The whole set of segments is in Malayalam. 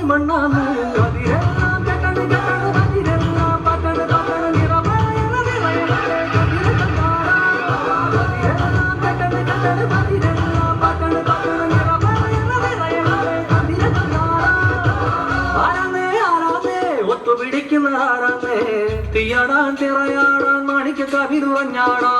മണ്ണാണ് കതിരെല്ലാം കെട്ടണ് കെട്ടണ് കതിരെല്ലാം പട്ടണ് പട്ടണ് നിറമഴയണ നിറയണേ കതിര കണ്ടാടാ കതിരെല്ലാം കെട്ടണ് കെട്ടണ് കതിരെല്ലാം പട്ടണ് പട്ടണ് നിറമഴയണ നിറയണേ കതിര കണ്ടാടാ ആരാന്നേ ആരാന്നേ ഒത്തുപിടിക്കുന്ന ആരാന്നേ തീയാടാൻ തിറയാടാൻ മാണിക്ക കവി തുറഞ്ഞാടാ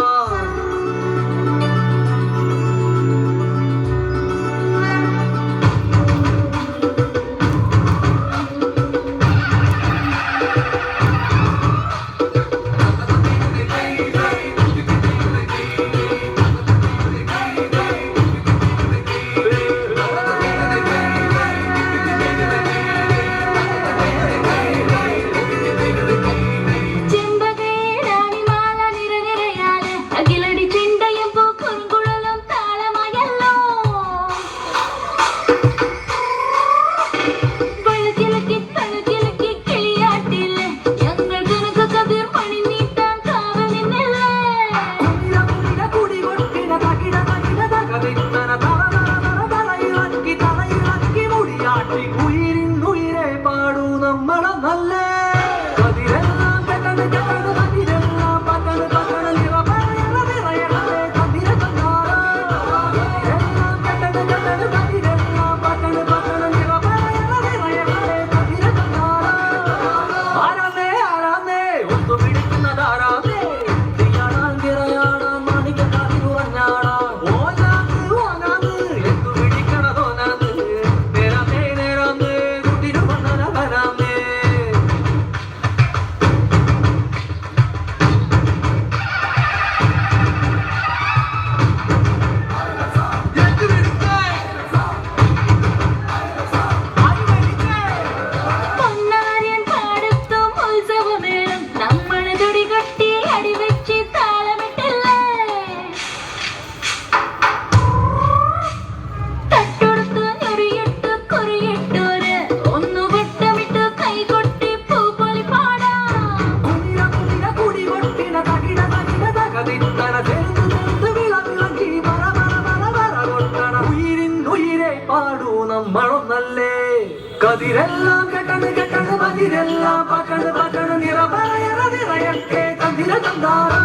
കതിരെല്ലാം കെട്ടണ് കെട്ടണ് കതിരെല്ലാം പട്ടണ് പട്ടണ് നിറമഴയണ നിറയട്ടെ കതിര കണ്ടാടാ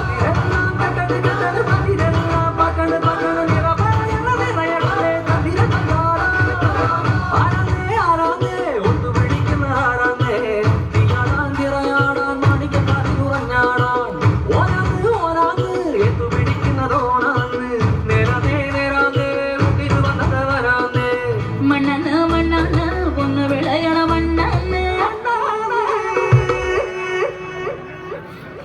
കതിരെല്ലാം കെട്ടണ് കെട്ടണ് കതിരെല്ലാം പട്ടണ് പട്ടണ് നിറമഴയണ നിറയട്ടെ കതിര കണ്ടാടാ ആരാന്നേ ആരാന്നേ ഒത്തുപിടിക്കുന്ന ആരാന്നേ തീയാടാൻ തിറയാടാൻ മാണിക്ക കവി തുറഞ്ഞാടാൻ ഓനാന്ന് ഓനാന്ന് എത്തുപിടിക്കുന്നതോണാന്ന് നേരാന്നേ നേരാന്നേ ഊട്ടിന് വന്നത് വരാന്നേ മണ്ണാണ് മണ്ണാണ് ഒന്ന് വിളയണ മണ്ണാണ്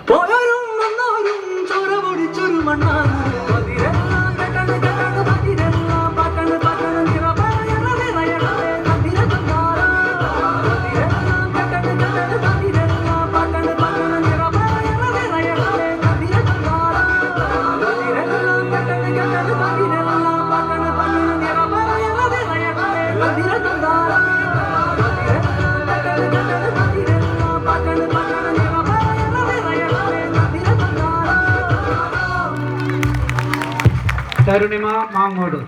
പോയവരും വന്നവരും ചോര പൊടിച്ചൊരു മണ്ണാണ് കതിരെല്ലാം കെട്ടണ് കെട്ടണ് കതിരെല്ലാം പട്ടണ് പട്ടണ് നിറമഴയണ നിറയണേ കതിര കണ്ടാടാ കതിരെല്ലാം കെട്ടണ് കെട്ടണ് കതിരെല്ലാം പട്ടണ് പട്ടണ് നിറമഴയണ നിറയണേ കതിര കണ്ടാടാ കതിരെല്ലാം കെട്ടണ് കെട്ടണ് കതിരെല്ലാം പട്ടണ് പട്ടണ് നിറമഴയണ നിറയണേ കതിര കണ്ടാടാ കതിരെല്ലാം കെട്ടണ് കെട്ടണ് കതിരെല്ലാം പട്ടണ് പട്ടണ് നിറമഴയണ നിറയണേ കതിര കണ്ടാടാ തരുണിമ മാങ്ങോട്.